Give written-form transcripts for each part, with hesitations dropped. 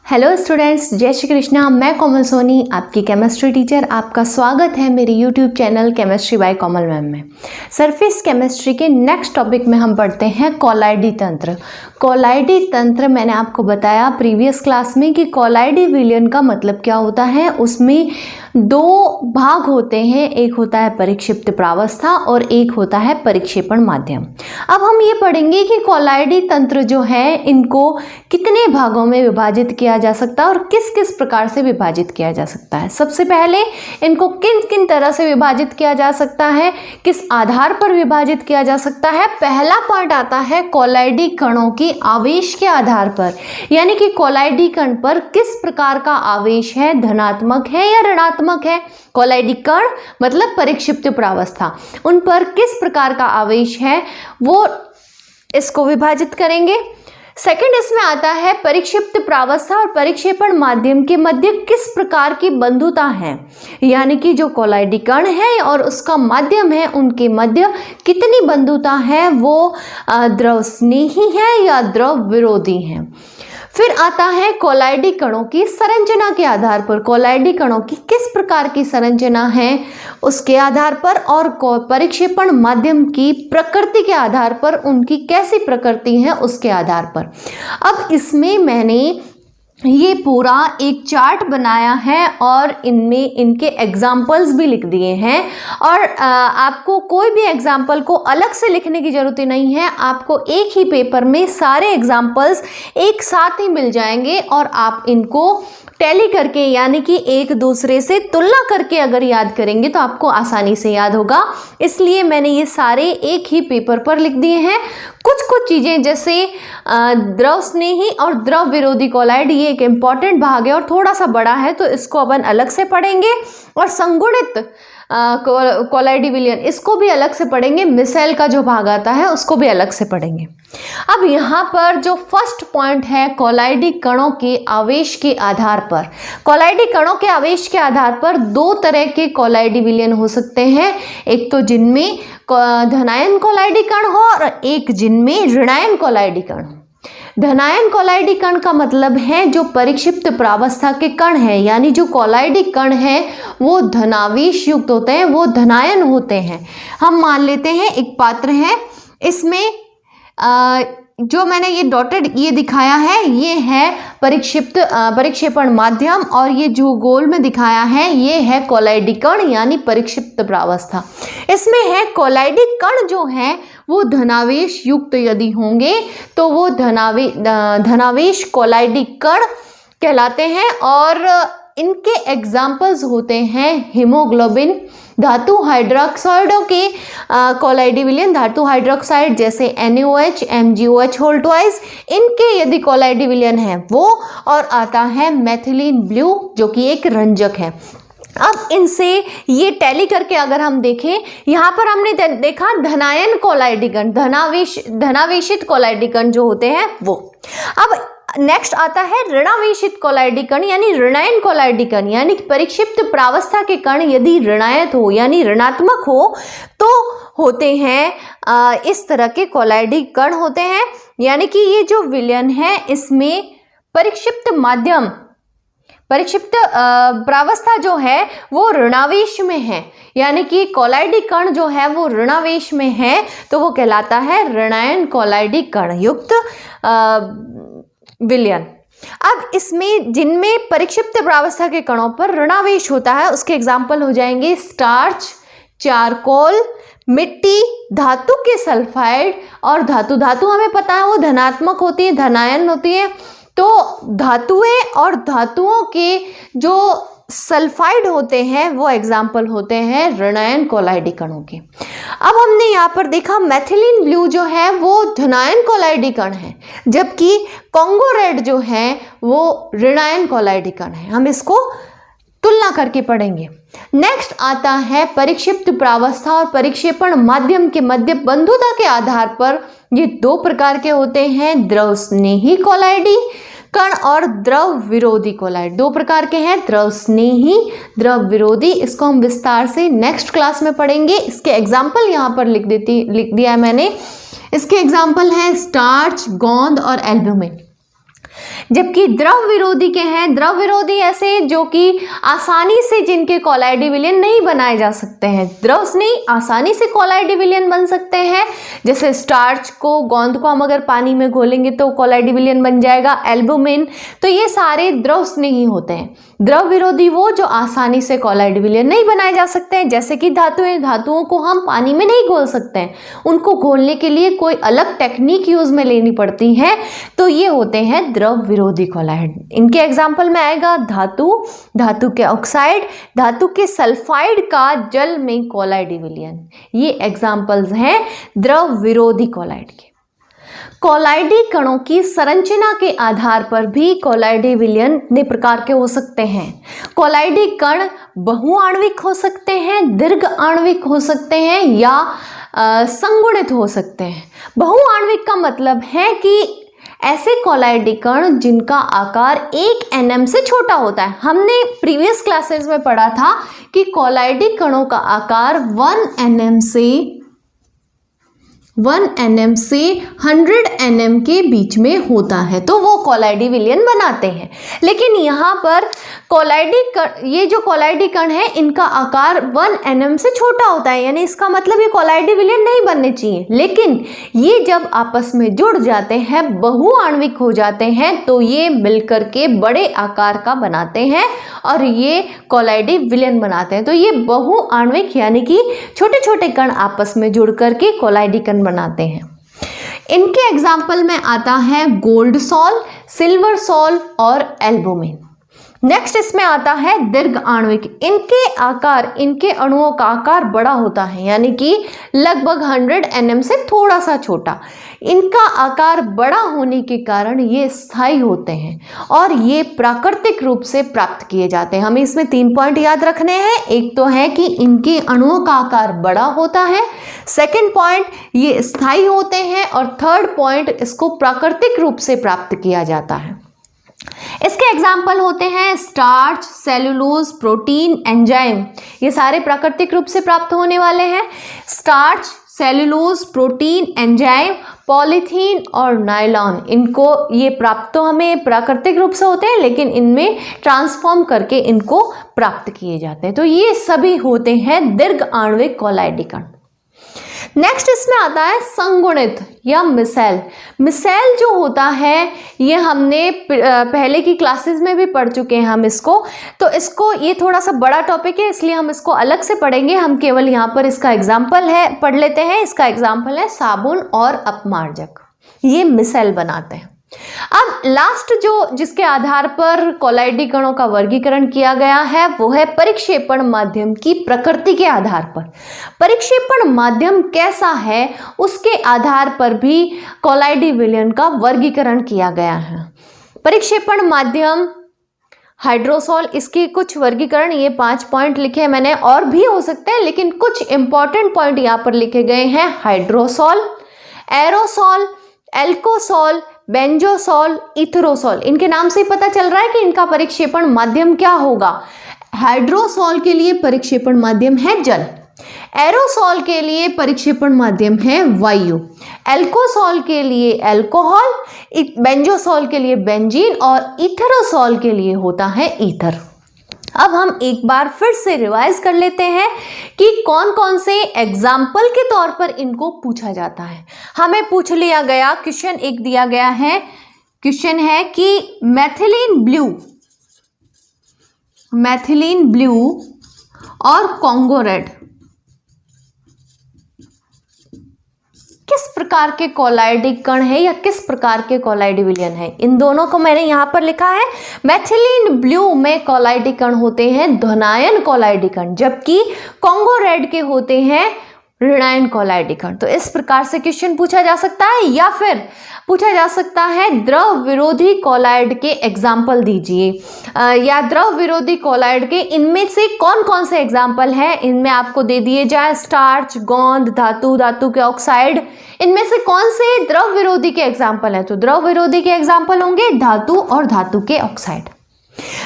Hello students, जय श्री कृष्णा। मैं कोमल सोनी, आपकी केमिस्ट्री टीचर। आपका स्वागत है मेरे यूट्यूब चैनल केमिस्ट्री बाय कोमल मैम में। सरफेस केमिस्ट्री के नेक्स्ट टॉपिक में हम पढ़ते हैं कोलाइडी तंत्र। कोलाइडी तंत्र मैंने आपको बताया प्रीवियस क्लास में कि कोलाइडी विलयन का मतलब क्या होता है। उसमें दो भाग होते हैं, एक होता है परिक्षिप्त प्रावस्था और एक होता है परिक्षेपण माध्यम। अब हम ये पढ़ेंगे कि कोलाइडी तंत्र जो है इनको कितने भागों में विभाजित किया जा सकता है और किस किस प्रकार से विभाजित किया जा सकता है। सबसे पहले इनको किन किन तरह से विभाजित किया जा सकता है, किस आधार पर विभाजित किया जा सकता है। पहला पार्ट आता है कोलाइडी कणों की आवेश के आधार पर, यानी कि कोलाइडी कण पर किस प्रकार का आवेश है, धनात्मक है या ऋणात्मक है। कोलाइडी कण मतलब परिक्षिप्त प्रावस्था, उन पर किस प्रकार का आवेश है वो इसको विभाजित करेंगे। सेकंड इसमें आता है परिक्षिप्त प्रावस्था और परिक्षेपण माध्यम के मध्य किस प्रकार की बंधुता है, यानी कि जो कोलाइडी कण है और उसका माध्यम है उनके मध्य कितनी बंधुता है, वो द्रव स्नेही है या द्रव विरोधी है। फिर आता है कोलाइडी कणों की संरचना के आधार पर, कोलाइडी कणों की किस प्रकार की संरचना है उसके आधार पर, और परिक्षेपण माध्यम की प्रकृति के आधार पर, उनकी कैसी प्रकृति है उसके आधार पर। अब इसमें मैंने ये पूरा एक चार्ट बनाया है और इनमें इनके एग्जाम्पल्स भी लिख दिए हैं। और आपको कोई भी एग्जाम्पल को अलग से लिखने की जरूरत नहीं है, आपको एक ही पेपर में सारे एग्जाम्पल्स एक साथ ही मिल जाएंगे और आप इनको टैली करके यानी कि एक दूसरे से तुलना करके अगर याद करेंगे तो आपको आसानी से याद होगा। इसलिए मैंने ये सारे एक ही पेपर पर लिख दिए हैं। कुछ चीज़ें जैसे द्रव स्नेही और द्रव विरोधी कोलाइड, ये एक इम्पॉर्टेंट भाग है और थोड़ा सा बड़ा है तो इसको अपन अलग से पढ़ेंगे। और संगुणित कोलाइडी विलयन इसको भी अलग से पढ़ेंगे। मिसाइल का जो भाग आता है उसको भी अलग से पढ़ेंगे। अब यहाँ पर जो फर्स्ट पॉइंट है कोलाइडी कणों के आवेश के आधार पर, कोलाइडी कणों के आवेश के आधार पर दो तरह के कोलाइडी विलयन हो सकते हैं। एक तो जिनमें धनायन कोलाइडी कण हो और एक जिनमें ऋणायन कोलाइडी कण हो। धनायन कोलाइडी कण का मतलब है जो परिक्षिप्त प्रावस्था के कण है, यानी जो कोलाइडी कण है वो धनावेश युक्त होते हैं, वो धनायन होते हैं। हम मान लेते हैं एक पात्र है, इसमें जो मैंने ये डॉटेड ये दिखाया है ये है परिक्षेपण माध्यम और ये जो गोल में दिखाया है ये है कोलाइडी कण यानी परिक्षिप्त प्रावस्था। इसमें है कोलाइडी कण जो है वो धनावेश युक्त यदि होंगे तो वो धनावेश कोलाइडी कण कहलाते हैं। और इनके एग्जाम्पल्स होते हैं हीमोग्लोबिन, धातु हाइड्रोक्साइडों के कोलाइडी विलयन, धातु हाइड्रोक्साइड जैसे NaOH, MgOH होल ट्वाइस, इनके यदि कोलाइडी विलयन है वो। और आता है मेथिलीन ब्लू जो कि एक रंजक है। अब इनसे ये टैली करके अगर हम देखें, यहाँ पर हमने देखा धनायन कोलाइडी कण, धनावेशित कोलाइडी कण जो होते हैं वो। अब नेक्स्ट आता है ऋणावेशित कोलाइडी कण यानी ऋणायन कोलाइडी कण, यानी परिक्षिप्त प्रावस्था के कण यदि ऋणायत हो यानी ऋणात्मक हो तो होते हैं इस तरह के कोलाइडी कण होते हैं। यानी कि ये जो विलयन है इसमें परिक्षिप्त माध्यम, परिक्षिप्त प्रावस्था जो है वो ऋणावेश में है, यानी कि कोलाइडी कण जो है वो ऋणावेश में है तो वो कहलाता है ऋणायन कोलाइडी कण युक्त विलयन। अब इसमें जिनमें परिक्षिप्त प्रावस्था के कणों पर ऋणावेश होता है उसके एग्जाम्पल हो जाएंगे स्टार्च, चारकोल, मिट्टी, धातु के सल्फाइड और धातु हमें पता है वो धनात्मक होती है, धनायन होती है। तो धातुएं और धातुओं के जो सल्फाइड होते हैं वो एग्जाम्पल होते हैं ऋणायन कोलाइडी कणों के। अब हमने यहाँ पर देखा मेथिलीन ब्लू जो है वो धनायन कोलाइडी कण है, जबकि कॉन्गो रेड जो है वो ऋणायन कोलाइडी कण है। हम इसको तुलना करके पढ़ेंगे। नेक्स्ट आता है परिक्षिप्त प्रावस्था और परिक्षेपण माध्यम के मध्य बंधुता के आधार पर ये दो प्रकार के होते हैं, द्रव स्नेही कोलाइडी कण और द्रव विरोधी कोलाइड। दो प्रकार के हैं, द्रव स्नेही, द्रव विरोधी। इसको हम विस्तार से नेक्स्ट क्लास में पढ़ेंगे। इसके एग्जाम्पल यहाँ पर लिख दिया है मैंने। इसके एग्जाम्पल हैं स्टार्च, गोंद और एल्ब्यूमिन। जबकि द्रव विरोधी के हैं, द्रव विरोधी ऐसे जो कि आसानी से जिनके कॉलाइडी विलयन नहीं बनाए जा सकते हैं, द्रव नहीं आसानी से कॉलाइडी विलयन बन सकते हैं। जैसे स्टार्च को, गोंद को हम अगर पानी में घोलेंगे तो कॉलाइडी विलयन बन जाएगा, एल्बुमिन। तो ये सारे द्रव स्नेही होते हैं। द्रव विरोधी वो जो आसानी से कॉलाइडी विलयन नहीं बनाए जा सकते हैं, जैसे कि धातुएं, धातुओं को हम पानी में नहीं घोल सकते हैं, उनको घोलने के लिए कोई अलग टेक्निक यूज में लेनी पड़ती है। तो ये होते हैं द्रव विरोधी कॉलाइड। इनके एग्जाम्पल में आएगा धातु, धातु के ऑक्साइड, धातु के सल्फाइड का जल में कॉलाइडी विलयन। ये एग्जाम्पल्स हैं द्रव विरोधी कॉलाइड के। कॉलाइडी कणों की संरचना के आधार पर भी कॉलाइडी विलयन अनेक प्रकार के हो सकते हैं। कॉलाइडी कण बहुआण्विक हो सकते हैं, दीर्घ आणविक हो सकते हैं या संगुणित हो सकते हैं। बहुआण्विक का मतलब है कि ऐसे कॉलाइडी कण जिनका आकार 1 nm से छोटा होता है। हमने प्रीवियस क्लासेस में पढ़ा था कि कॉलाइडी कणों का आकार 1 nm से 100 nm के बीच में होता है, तो वो कॉलाइडी विलयन बनाते हैं। लेकिन यहाँ पर कॉलाइडी कण, ये जो कॉलाइडी कण है इनका आकार 1 nm से छोटा होता है, यानी इसका मतलब ये कॉलाइडी विलयन नहीं बनने चाहिए। लेकिन ये जब आपस में जुड़ जाते हैं, बहुआण्विक हो जाते हैं, तो ये मिलकर के बड़े आकार का बनाते हैं और ये कॉलाइडी विलयन बनाते हैं। तो ये बहुआण्विक यानी कि छोटे छोटे कण आपस में जुड़ करके कॉलाइडी कण बनाते हैं। इनके एग्जाम्पल में आता है गोल्ड सॉल, सिल्वर सॉल और एल्बुमिन। नेक्स्ट इसमें आता है दीर्घ आणविक। इनके आकार, इनके अणुओं का आकार बड़ा होता है, यानी कि लगभग 100 nm से थोड़ा सा छोटा। इनका आकार बड़ा होने के कारण ये स्थायी होते हैं और ये प्राकृतिक रूप से प्राप्त किए जाते हैं। हमें इसमें 3 पॉइंट याद रखने हैं। एक तो है कि इनके अणुओं का आकार बड़ा होता है, सेकंड पॉइंट ये स्थायी होते हैं, और थर्ड पॉइंट इसको प्राकृतिक रूप से प्राप्त किया जाता है। इसके एग्जाम्पल होते हैं स्टार्च, सेलुलोज, प्रोटीन, एंजाइम। ये सारे प्राकृतिक रूप से प्राप्त होने वाले हैं। Starch, cellulose, protein, enzyme, polythene और नायलॉन, इनको ये प्राप्त तो हमें प्राकृतिक रूप से होते हैं, लेकिन इनमें ट्रांसफॉर्म करके इनको प्राप्त किए जाते हैं। तो ये सभी होते हैं दीर्घ आणविक कॉलाइडी कण। नेक्स्ट इसमें आता है संगुणित या मिसेल। मिसेल जो होता है ये हमने पहले की क्लासेस में भी पढ़ चुके हैं हम इसको, तो इसको ये थोड़ा सा बड़ा टॉपिक है इसलिए हम इसको अलग से पढ़ेंगे। हम केवल यहाँ पर इसका एग्जाम्पल है पढ़ लेते हैं। इसका एग्जाम्पल है साबुन और अपमार्जक, ये मिसेल बनाते हैं। अब लास्ट जो जिसके आधार पर कॉलाइडी कणों का वर्गीकरण किया गया है वो है परिक्षेपण माध्यम की प्रकृति के आधार पर। परिक्षेपण माध्यम कैसा है उसके आधार पर भी कॉलाइडी विलयन का वर्गीकरण किया गया है। परिक्षेपण माध्यम हाइड्रोसॉल, इसके कुछ वर्गीकरण, ये 5 पॉइंट लिखे हैं मैंने, और भी हो सकते हैं लेकिन कुछ इंपॉर्टेंट पॉइंट यहाँ पर लिखे गए हैं। हाइड्रोसॉल, एरोसॉल, एल्कोसॉल, बेंजोसॉल, इथेरोसॉल। इनके नाम से ही पता चल रहा है कि इनका परिक्षेपण माध्यम क्या होगा। हाइड्रोसॉल के लिए परिक्षेपण माध्यम है जल, एरोसॉल के लिए परिक्षेपण माध्यम है वायु, एल्कोसॉल के लिए अल्कोहल, बेंजोसॉल के लिए बेंजीन और इथेरोसॉल के लिए होता है ईथर। अब हम एक बार फिर से रिवाइज कर लेते हैं कि कौन कौन से एग्जाम्पल के तौर पर इनको पूछा जाता है। हमें पूछ लिया गया, क्वेश्चन एक दिया गया है, क्वेश्चन है कि मैथिलीन ब्लू और कॉन्गो रेड किस प्रकार के कॉलाइडी कण है या किस प्रकार के कॉलाइडी विलयन है। इन दोनों को मैंने यहाँ पर लिखा है। मैथिलीन ब्लू में कॉलाइडी कण होते हैं धनायन कॉलाइडी कण, जबकि कॉन्गो रेड के होते हैं ऋणायन कॉलाइडी कण। तो इस प्रकार से क्वेश्चन पूछा जा सकता है, या फिर पूछा जा सकता है द्रव विरोधी कॉलाइड के एग्जाम्पल दीजिए, या द्रव विरोधी कॉलाइड के इनमें से कौन कौन से एग्जाम्पल हैं इनमें आपको दे दिए जाए। स्टार्च, गोंद, धातु, धातु के ऑक्साइड, इनमें से कौन से द्रव विरोधी के एग्जाम्पल हैं। तो द्रव विरोधी के एग्जाम्पल होंगे धातु और धातु के ऑक्साइड।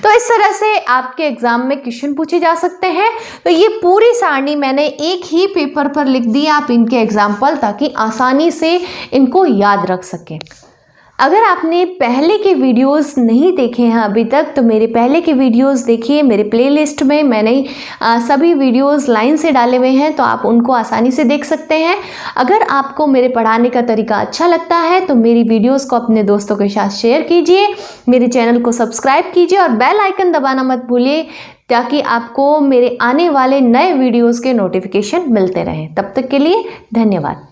तो इस तरह से आपके एग्जाम में क्वेश्चन पूछे जा सकते हैं। तो ये पूरी सारणी मैंने एक ही पेपर पर लिख दी, आप इनके एग्जाम्पल, ताकि आसानी से इनको याद रख सकें। अगर आपने पहले के वीडियोस नहीं देखे हैं अभी तक तो मेरे पहले के वीडियोस देखिए। मेरे प्लेलिस्ट में मैंने सभी वीडियोस लाइन से डाले हुए हैं, तो आप उनको आसानी से देख सकते हैं। अगर आपको मेरे पढ़ाने का तरीका अच्छा लगता है तो मेरी वीडियोस को अपने दोस्तों के साथ शेयर कीजिए, मेरे चैनल को सब्सक्राइब कीजिए और बेल आइकन दबाना मत भूलिए, ताकि आपको मेरे आने वाले नए वीडियोस के नोटिफिकेशन मिलते रहें। तब तक के लिए धन्यवाद।